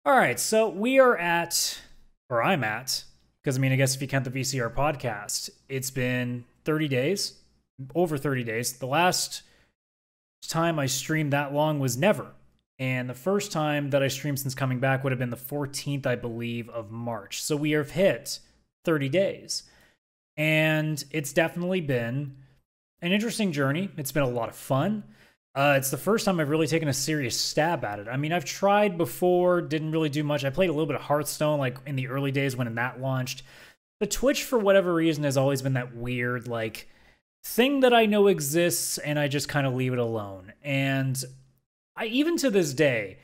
All right, so we are at, or I'm at, because I mean, I guess if you count the VCR podcast, it's been 30 days, over 30 days. The last time I streamed that long was never. And the first time that I streamed since coming back would have been the 14th, I believe, of March. So we have hit 30 days. And it's definitely been an interesting journey. It's been a lot of fun. It's the first time I've really taken a serious stab at it. I mean, I've tried before, didn't really do much. I played a little bit of Hearthstone, like in the early days when that launched. But Twitch, for whatever reason, has always been that weird, like, thing that I know exists, and I just kind of leave it alone. And even to this day,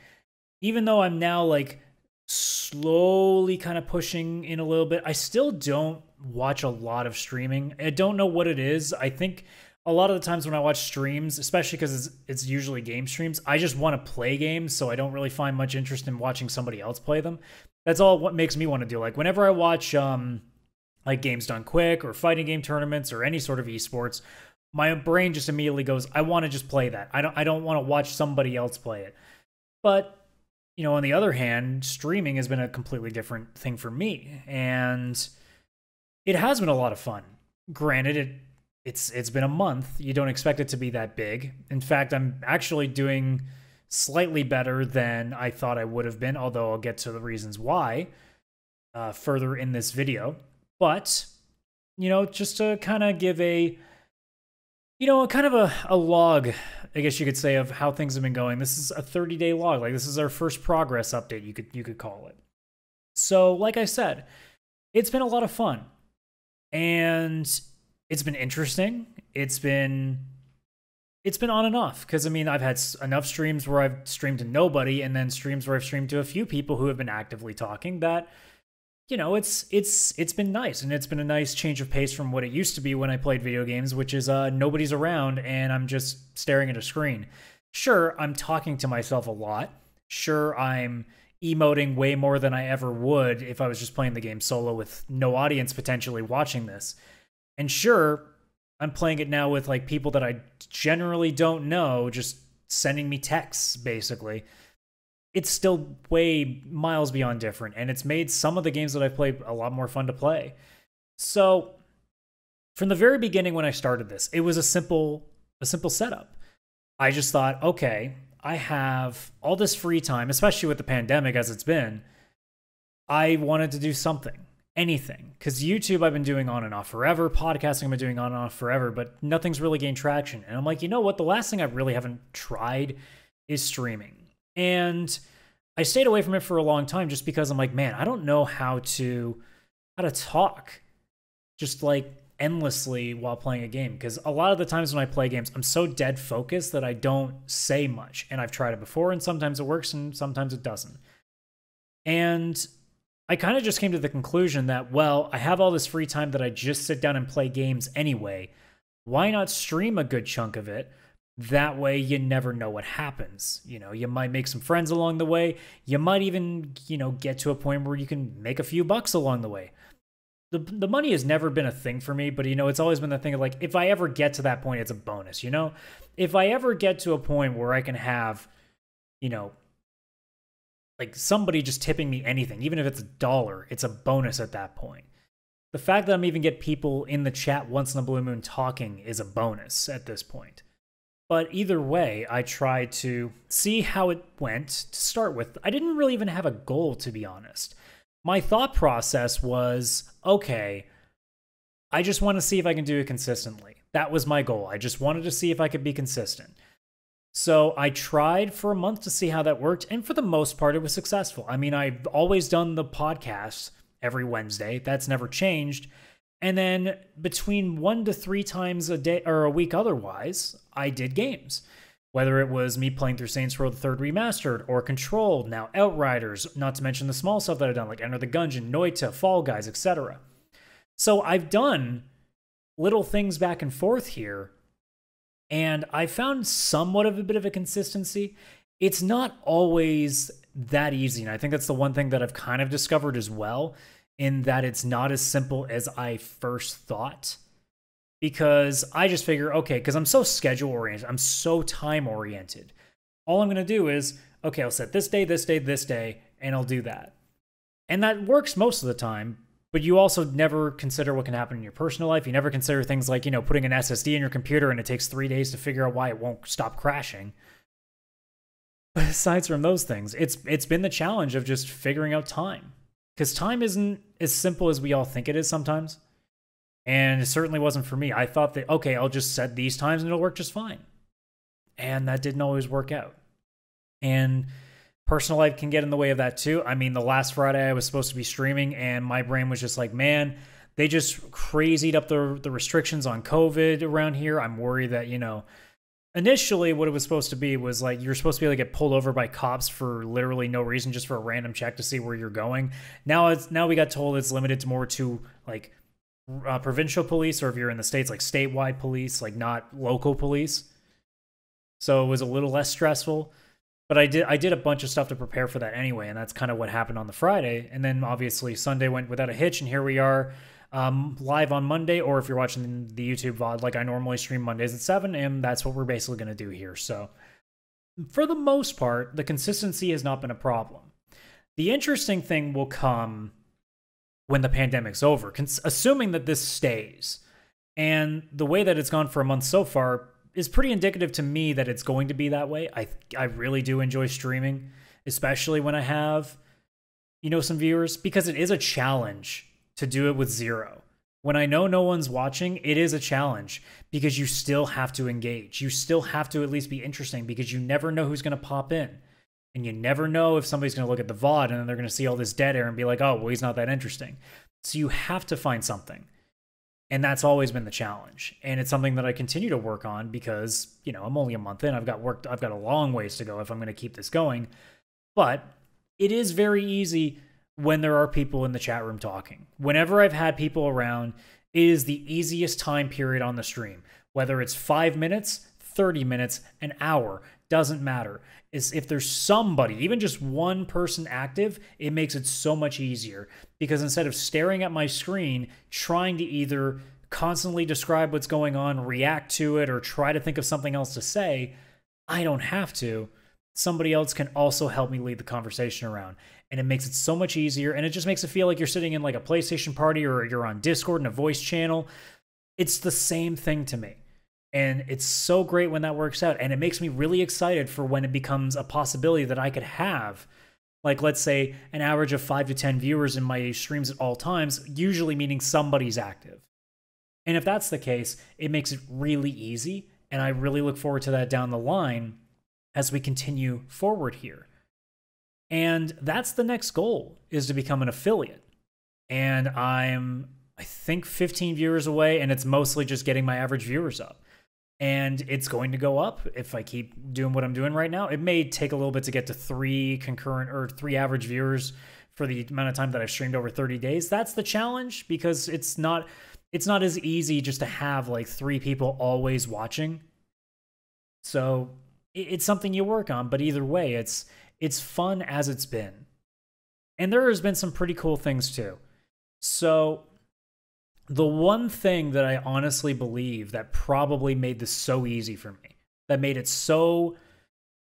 even though I'm now, like, slowly kind of pushing in a little bit, I still don't watch a lot of streaming. I don't know what it is. I think a lot of the times when I watch streams, especially because it's usually game streams, I just want to play games, so I don't really find much interest in watching somebody else play them. That's all what makes me want to do. Like, whenever I watch like Games Done Quick or fighting game tournaments or any sort of esports, my brain just immediately goes, I want to just play that. I don't want to watch somebody else play it. But, you know, on the other hand, streaming has been a completely different thing for me, and it has been a lot of fun. Granted, it's been a month. You don't expect it to be that big. In fact, I'm actually doing slightly better than I thought I would have been, although I'll get to the reasons why further in this video. But, you know, just to kind of give a, you know, kind of a log, I guess you could say, of how things have been going. This is a 30-day log. Like, this is our first progress update, you could call it. So, like I said, it's been a lot of fun. And it's been interesting. It's been on and off, because I mean, I've had enough streams where I've streamed to nobody, and then streams where I've streamed to a few people who have been actively talking. That, you know, it's been nice, and it's been a nice change of pace from what it used to be when I played video games, which is nobody's around and I'm just staring at a screen. Sure, I'm talking to myself a lot. Sure, I'm emoting way more than I ever would if I was just playing the game solo with no audience potentially watching this. And sure, I'm playing it now with, like, people that I generally don't know, just sending me texts, basically. It's still way miles beyond different, and it's made some of the games that I've played a lot more fun to play. So, from the very beginning when I started this, it was a simple setup. I just thought, okay, I have all this free time, especially with the pandemic as it's been. I wanted to do something. Anything, because YouTube I've been doing on and off forever, podcasting I've been doing on and off forever, but nothing's really gained traction. And I'm like, you know what, the last thing I really haven't tried is streaming. And I stayed away from it for a long time just because I'm like, man, I don't know how to talk just like endlessly while playing a game, because a lot of the times when I play games, I'm so dead focused that I don't say much. And I've tried it before, and sometimes it works and sometimes it doesn't. And I kind of just came to the conclusion that, well, I have all this free time that I just sit down and play games anyway. Why not stream a good chunk of it? That way you never know what happens. You know, you might make some friends along the way. You might even, you know, get to a point where you can make a few bucks along the way. The money has never been a thing for me, but, you know, it's always been the thing of, like, if I ever get to that point, it's a bonus, you know? If I ever get to a point where I can have, you know, like, somebody just tipping me anything, even if it's $1, it's a bonus at that point. The fact that I'm even get people in the chat once in a blue moon talking is a bonus at this point. But either way, I tried to see how it went to start with. I didn't really even have a goal, to be honest. My thought process was, okay, I just want to see if I can do it consistently. That was my goal. I just wanted to see if I could be consistent. So I tried for a month to see how that worked, and for the most part, it was successful. I mean, I've always done the podcast every Wednesday. That's never changed. And then between 1 to 3 times a day or a week otherwise, I did games. Whether it was me playing through Saints Row the 3rd Remastered, or Control, now Outriders, not to mention the small stuff that I've done, like Enter the Gungeon, Noita, Fall Guys, etc. So I've done little things back and forth here, and I found somewhat of a bit of a consistency. It's not always that easy, and I think that's the one thing that I've kind of discovered as well, in that it's not as simple as I first thought. Because I just figure, okay, because I'm so schedule-oriented, I'm so time-oriented. All I'm going to do is, okay, I'll set this day, this day, this day, and I'll do that. And that works most of the time, but you also never consider what can happen in your personal life. You never consider things like, putting an SSD in your computer and it takes 3 days to figure out why it won't stop crashing. But aside from those things, it's been the challenge of just figuring out time. Because time isn't as simple as we all think it is sometimes. And it certainly wasn't for me. I thought that, okay, I'll just set these times and it'll work just fine. And that didn't always work out. And personal life can get in the way of that too. I mean, the last Friday I was supposed to be streaming and my brain was just like, man, they just crazied up the restrictions on COVID around here. I'm worried that, initially what it was supposed to be was like you're supposed to be able to get pulled over by cops for literally no reason, just for a random check to see where you're going. Now we got told it's limited to more to like provincial police, or if you're in the States, like statewide police, like not local police. So it was a little less stressful. But I did a bunch of stuff to prepare for that anyway, and that's kind of what happened on the Friday. And then obviously Sunday went without a hitch, and here we are live on Monday, or if you're watching the YouTube VOD, like I normally stream Mondays at 7, and that's what we're basically going to do here. So for the most part, the consistency has not been a problem. The interesting thing will come when the pandemic's over, assuming that this stays. And the way that it's gone for a month so far is pretty indicative to me that it's going to be that way. I really do enjoy streaming, especially when I have, some viewers, because it is a challenge to do it with zero. When I know no one's watching, it is a challenge because you still have to engage. You still have to at least be interesting because you never know who's going to pop in. And you never know if somebody's going to look at the VOD and then they're going to see all this dead air and be like, oh, well, he's not that interesting. So you have to find something. And that's always been the challenge. And it's something that I continue to work on because, I'm only a month in. I've got a long ways to go if I'm going to keep this going. But it is very easy when there are people in the chat room talking. Whenever I've had people around, it is the easiest time period on the stream. Whether it's 5 minutes, 30 minutes, an hour, doesn't matter. If there's somebody, even just one person active, it makes it so much easier. Because instead of staring at my screen, trying to either constantly describe what's going on, react to it, or try to think of something else to say, I don't have to. Somebody else can also help me lead the conversation around. And it makes it so much easier. And it just makes it feel like you're sitting in like a PlayStation party or you're on Discord in a voice channel. It's the same thing to me. And it's so great when that works out. And it makes me really excited for when it becomes a possibility that I could have, like, let's say, an average of 5 to 10 viewers in my streams at all times, usually meaning somebody's active. And if that's the case, it makes it really easy. And I really look forward to that down the line as we continue forward here. And that's the next goal, is to become an affiliate. And I think 15 viewers away, and it's mostly just getting my average viewers up. And it's going to go up if I keep doing what I'm doing right now. It may take a little bit to get to 3 average viewers for the amount of time that I've streamed over 30 days. That's the challenge, because it's not as easy just to have like 3 people always watching. So it's something you work on, but either way, it's fun as it's been. And there has been some pretty cool things too. So the one thing that I honestly believe that probably made this so easy for me, that made it so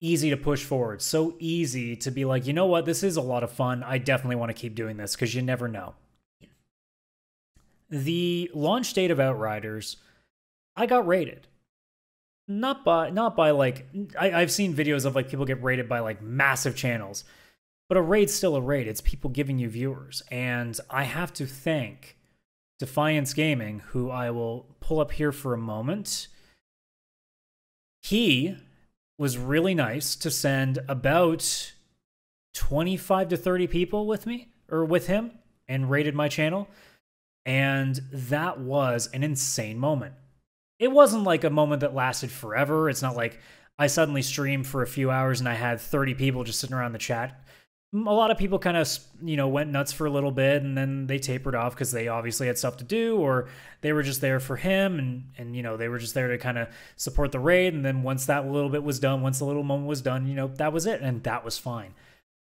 easy to push forward, so easy to be like, you know what, this is a lot of fun. I definitely want to keep doing this, because you never know. The launch date of Outriders, I got rated. Not by like, I've seen videos of like people get rated by like massive channels, but a raid's still a raid. It's people giving you viewers. And I have to thank Defiance Gaming, who I will pull up here for a moment. He was really nice to send about 25 to 30 people with me, or with him, and rated my channel. And that was an insane moment. It wasn't like a moment that lasted forever. It's not like I suddenly streamed for a few hours and I had 30 people just sitting around the chat. A lot of people kind of, went nuts for a little bit, and then they tapered off because they obviously had stuff to do, or they were just there for him, and they were just there to kind of support the raid. And then once that little bit was done, once the little moment was done, that was it, and that was fine.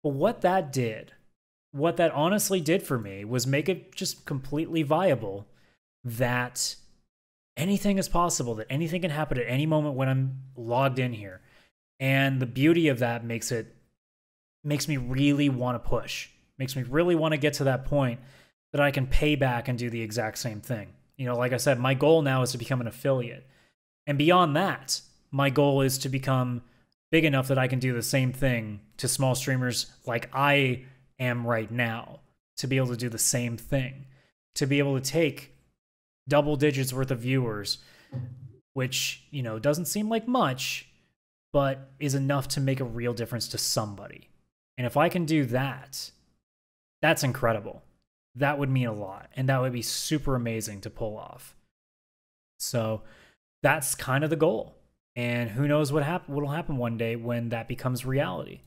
But what that honestly did for me was make it just completely viable that anything is possible, that anything can happen at any moment when I'm logged in here. And the beauty of that makes it makes me really want to push. Makes me really want to get to that point that I can pay back and do the exact same thing. You know, like I said, my goal now is to become an affiliate. And beyond that, my goal is to become big enough that I can do the same thing to small streamers like I am right now, to be able to do the same thing, to be able to take double digits worth of viewers, which, you know, doesn't seem like much, but is enough to make a real difference to somebody. And if I can do that, that's incredible. That would mean a lot, and that would be super amazing to pull off. So that's kind of the goal. And who knows what'll happen one day when that becomes reality.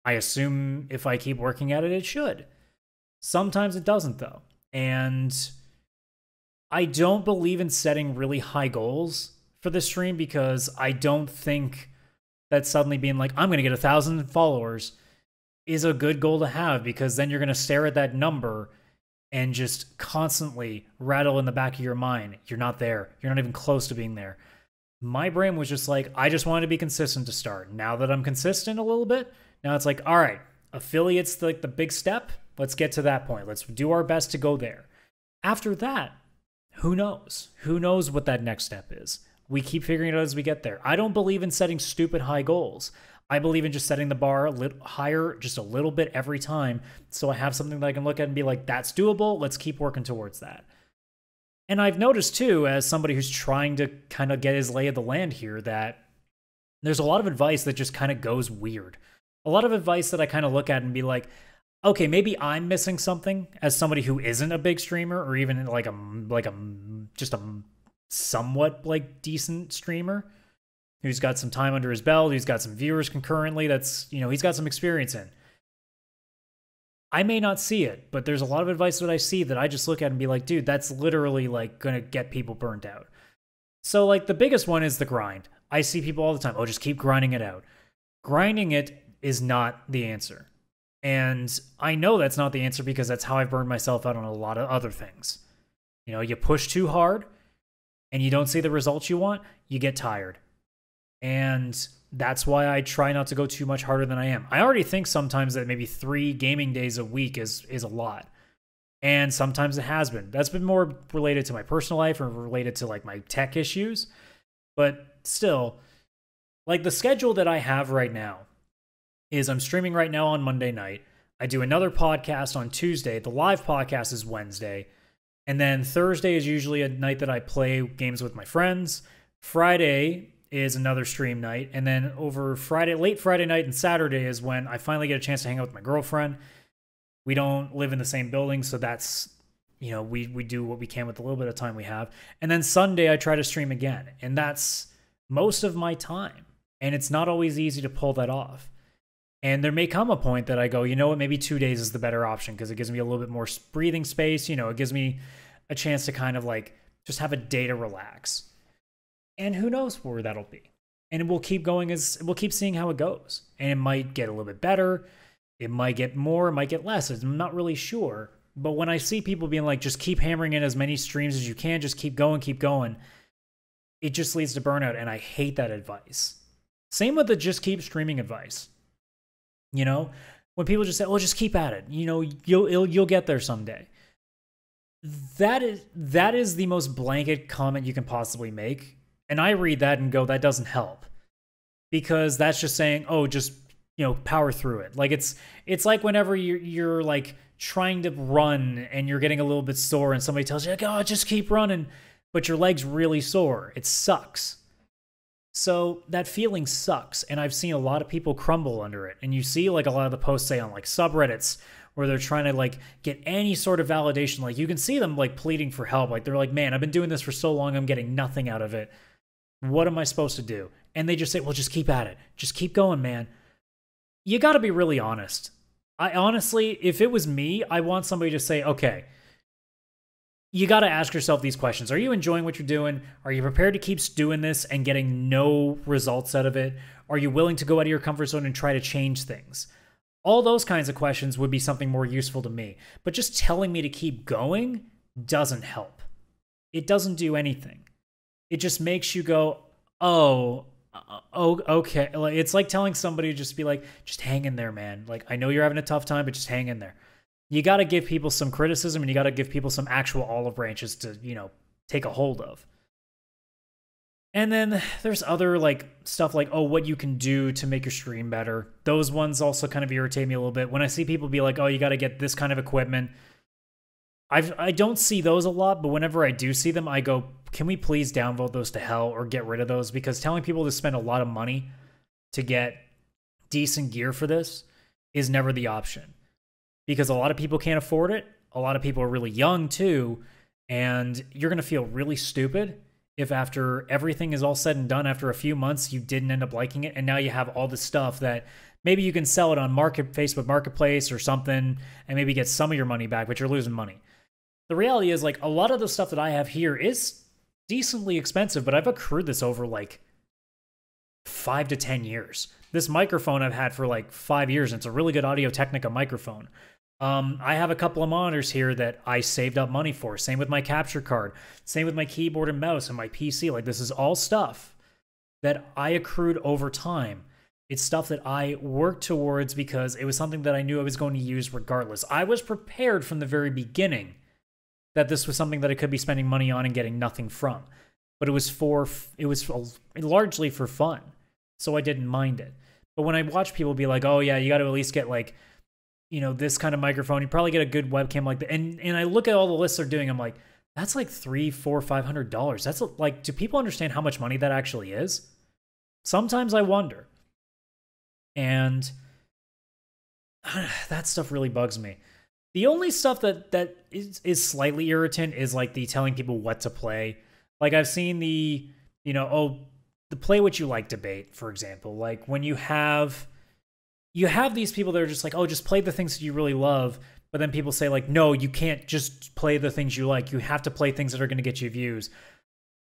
I assume if I keep working at it, it should. Sometimes it doesn't, though. And I don't believe in setting really high goals for this stream, because I don't think that suddenly being like, I'm going to get 1,000 followers is a good goal to have, because then you're going to stare at that number and just constantly rattle in the back of your mind. You're not there. You're not even close to being there. My brain was just like, I just wanted to be consistent to start. Now that I'm consistent a little bit, now it's like, all right, affiliates like the big step. Let's get to that point. Let's do our best to go there. After that, who knows? Who knows what that next step is? We keep figuring it out as we get there. I don't believe in setting stupid high goals. I believe in just setting the bar a little higher, just a little bit every time, so I have something that I can look at and be like, that's doable. Let's keep working towards that. And I've noticed too, as somebody who's trying to kind of get his lay of the land here, that there's a lot of advice that just kind of goes weird. A lot of advice that I kind of look at and be like, okay, maybe I'm missing something as somebody who isn't a big streamer, or even like just a somewhat like decent streamer who's got some time under his belt, who's got some viewers concurrently, that's, you know, he's got some experience in. I may not see it, but there's a lot of advice that I see that I just look at and be like, dude, that's literally like gonna get people burnt out. So like the biggest one is the grind. I see people all the time, oh, just keep grinding it out. Grinding it is not the answer. And I know that's not the answer, because that's how I've burned myself out on a lot of other things. You know, you push too hard and you don't see the results you want, you get tired. And that's why I try not to go too much harder than I am. I already think sometimes that maybe 3 gaming days a week is a lot. And sometimes it has been. That's been more related to my personal life or related to like my tech issues. But still, like the schedule that I have right now is I'm streaming right now on Monday night. I do another podcast on Tuesday. The live podcast is Wednesday. And then Thursday is usually a night that I play games with my friends. Friday is another stream night. And then over Friday, late Friday night and Saturday is when I finally get a chance to hang out with my girlfriend. We don't live in the same building, so that's, you know, we do what we can with the little bit of time we have. And then Sunday I try to stream again. And that's most of my time. And it's not always easy to pull that off. And there may come a point that I go, you know what, maybe 2 days is the better option, because it gives me a little bit more breathing space. You know, it gives me a chance to kind of like just have a day to relax. And who knows where that'll be. And we'll keep going we'll keep seeing how it goes. And it might get a little bit better. It might get more, it might get less. I'm not really sure. But when I see people being like, just keep hammering in as many streams as you can, just keep going, it just leads to burnout. And I hate that advice. Same with the just keep streaming advice. You know, when people just say, "Oh, just keep at it," you know, you'll get there someday. That is the most blanket comment you can possibly make, and I read that and go, that doesn't help, because that's just saying, "Oh, just, you know, power through it." Like it's like whenever you're like trying to run and you're getting a little bit sore, and somebody tells you, like, "Oh, just keep running," but your leg's really sore. It sucks. So that feeling sucks, and I've seen a lot of people crumble under it. And you see like a lot of the posts, say on like subreddits, where they're trying to like get any sort of validation. Like you can see them like pleading for help. Like they're like, man, I've been doing this for so long, I'm getting nothing out of it. What am I supposed to do? And they just say, well, just keep at it. Just keep going, man. You got to be really honest. I honestly, if it was me, I want somebody to say, okay, you got to ask yourself these questions. Are you enjoying what you're doing? Are you prepared to keep doing this and getting no results out of it? Are you willing to go out of your comfort zone and try to change things? All those kinds of questions would be something more useful to me. But just telling me to keep going doesn't help. It doesn't do anything. It just makes you go, oh, Oh, okay. Like, it's like telling somebody to just be like, just hang in there, man. Like, I know you're having a tough time, but just hang in there. You got to give people some criticism, and you got to give people some actual olive branches to, take a hold of. And then there's other like stuff like, oh, what you can do to make your stream better. Those ones also kind of irritate me a little bit. When I see people be like, oh, you got to get this kind of equipment. I don't see those a lot, but whenever I do see them, I go, can we please downvote those to hell or get rid of those? Because telling people to spend a lot of money to get decent gear for this is never the option. Because a lot of people can't afford it. A lot of people are really young too. And you're going to feel really stupid if after everything is all said and done, after a few months, you didn't end up liking it. And now you have all this stuff that maybe you can sell it on Facebook Marketplace or something and maybe get some of your money back, but you're losing money. The reality is, like, a lot of the stuff that I have here is decently expensive, but I've accrued this over like 5 to 10 years. This microphone I've had for like 5 years, and it's a really good Audio Technica microphone. I have a couple of monitors here that I saved up money for. Same with my capture card. Same with my keyboard and mouse and my PC. Like, this is all stuff that I accrued over time. It's stuff that I worked towards because it was something that I knew I was going to use regardless. I was prepared from the very beginning that this was something that I could be spending money on and getting nothing from. But it was largely for fun, so I didn't mind it. But when I watch people be like, oh yeah, you got to at least get like, this kind of microphone, you probably get a good webcam like that. And I look at all the lists they're doing, I'm like, that's like $300, $400, $500. That's like, do people understand how much money that actually is? Sometimes I wonder. And that stuff really bugs me. The only stuff that is slightly irritant is like the telling people what to play. Like, I've seen the, the play what you like debate, for example. Like, when you have these people that are just like, oh, just play the things that you really love. But then people say like, no, you can't just play the things you like. You have to play things that are going to get you views.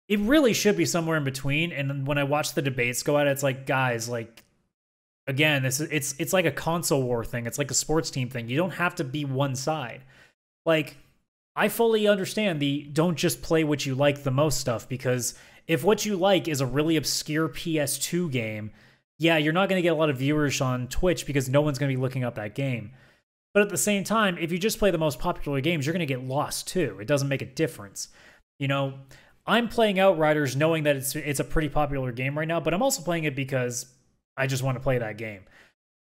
It really should be somewhere in between. And when I watch the debates go at it, it's like, guys, like, again, it's like a console war thing. It's like a sports team thing. You don't have to be one side. Like, I fully understand the don't just play what you like the most stuff, because if what you like is a really obscure PS2 game, yeah, you're not going to get a lot of viewers on Twitch because no one's going to be looking up that game. But at the same time, if you just play the most popular games, you're going to get lost too. It doesn't make a difference. I'm playing Outriders knowing that it's a pretty popular game right now, but I'm also playing it because I just want to play that game.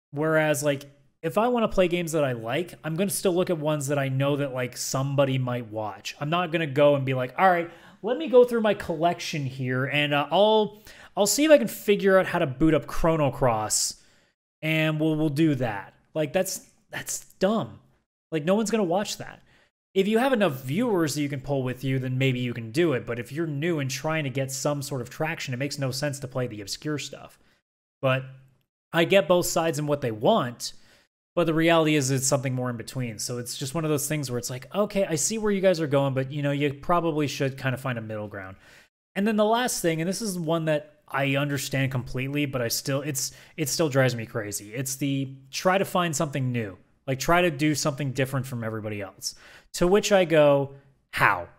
Whereas, like, if I want to play games that I like, I'm going to still look at ones that I know that, like, somebody might watch. I'm not going to go and be like, all right, let me go through my collection here, and I'll see if I can figure out how to boot up Chrono Cross, and we'll do that. Like, that's dumb. Like, no one's going to watch that. If you have enough viewers that you can pull with you, then maybe you can do it. But if you're new and trying to get some sort of traction, it makes no sense to play the obscure stuff. But I get both sides and what they want, but the reality is it's something more in between. So it's just one of those things where it's like, okay, I see where you guys are going, but you probably should kind of find a middle ground. And then the last thing, and this is one that I understand completely, but it still drives me crazy. It's the try to find something new. Like, try to do something different from everybody else. To which I go, how?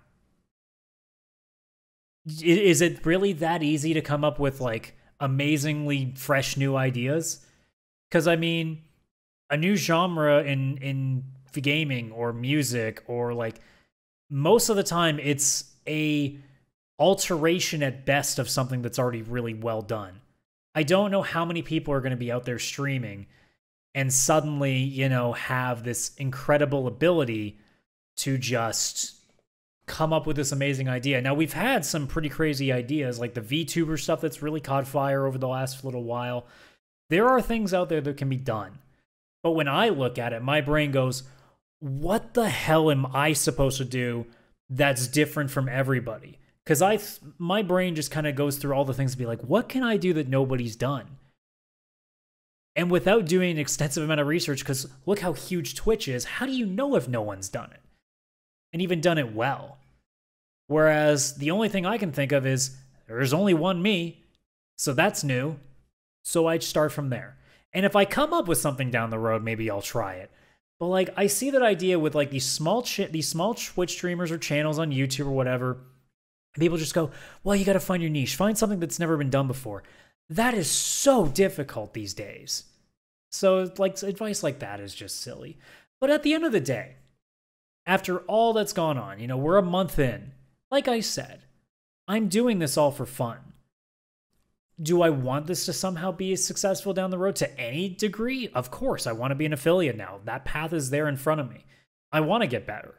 Is it really that easy to come up with, like, amazingly fresh new ideas? Because, I mean, a new genre in gaming or music, or, like, most of the time it's a alteration at best of something that's already really well done. I don't know how many people are going to be out there streaming and suddenly, have this incredible ability to just come up with this amazing idea. Now, we've had some pretty crazy ideas, like the VTuber stuff that's really caught fire over the last little while. There are things out there that can be done. But when I look at it, my brain goes, what the hell am I supposed to do that's different from everybody? Because my brain just kind of goes through all the things to be like, what can I do that nobody's done? And without doing an extensive amount of research, because look how huge Twitch is, how do you know if no one's done it? And even done it well? Whereas the only thing I can think of is, there's only one me, so that's new. So I'd start from there. And if I come up with something down the road, maybe I'll try it. But like, I see that idea with like these small Twitch streamers or channels on YouTube or whatever. And people just go, well, you got to find your niche. Find something that's never been done before. That is so difficult these days. So, like, advice like that is just silly. But at the end of the day, after all that's gone on, you know, we're a month in. Like I said, I'm doing this all for fun. Do I want this to somehow be successful down the road to any degree? Of course, I want to be an affiliate now. That path is there in front of me. I want to get better.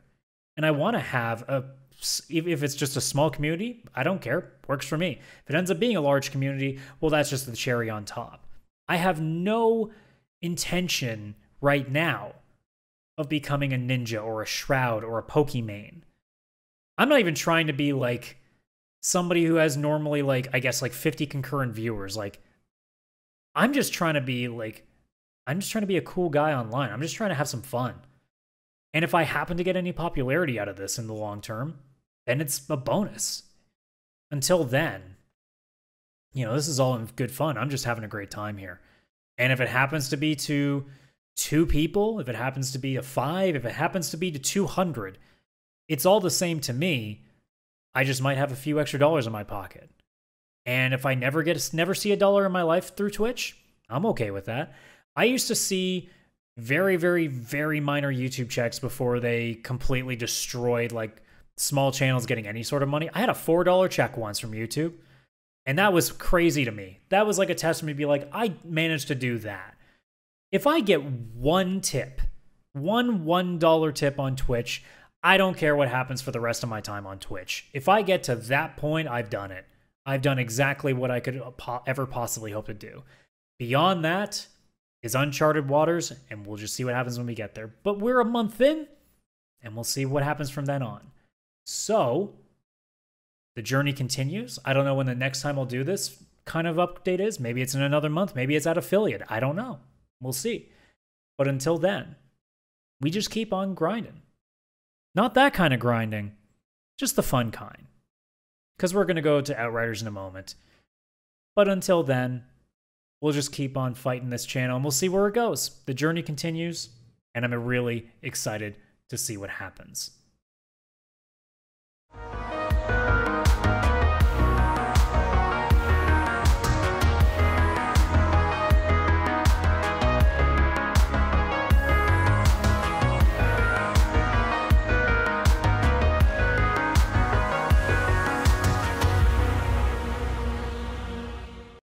And I want to have if it's just a small community, I don't care. Works for me. If it ends up being a large community, well, that's just the cherry on top. I have no intention right now of becoming a ninja or a shroud or a Pokimane. I'm not even trying to be like somebody who has normally like, I guess like 50 concurrent viewers. Like, I'm just trying to be a cool guy online. I'm just trying to have some fun. And if I happen to get any popularity out of this in the long term, then it's a bonus. Until then, you know, this is all in good fun. I'm just having a great time here. And if it happens to be to 2 people, if it happens to be to 5, if it happens to be to 200, it's all the same to me. I just might have a few extra dollars in my pocket. And if I never see a dollar in my life through Twitch, I'm okay with that. I used to see very, very, very minor YouTube checks before they completely destroyed like small channels getting any sort of money. I had a $4 check once from YouTube, and that was crazy to me. That was like a test for me to be like, I managed to do that. If I get one tip, one $1 tip on Twitch, I don't care what happens for the rest of my time on Twitch. If I get to that point, I've done it. I've done exactly what I could ever possibly hope to do. Beyond that is uncharted waters, and we'll just see what happens when we get there. But we're a month in, and we'll see what happens from then on. So, the journey continues. I don't know when the next time I'll do this kind of update is. Maybe it's in another month. Maybe it's at affiliate. I don't know. We'll see. But until then, we just keep on grinding. Not that kind of grinding, just the fun kind. Because we're going to go to Outriders in a moment. But until then, we'll just keep on fighting this channel and we'll see where it goes. The journey continues, and I'm really excited to see what happens.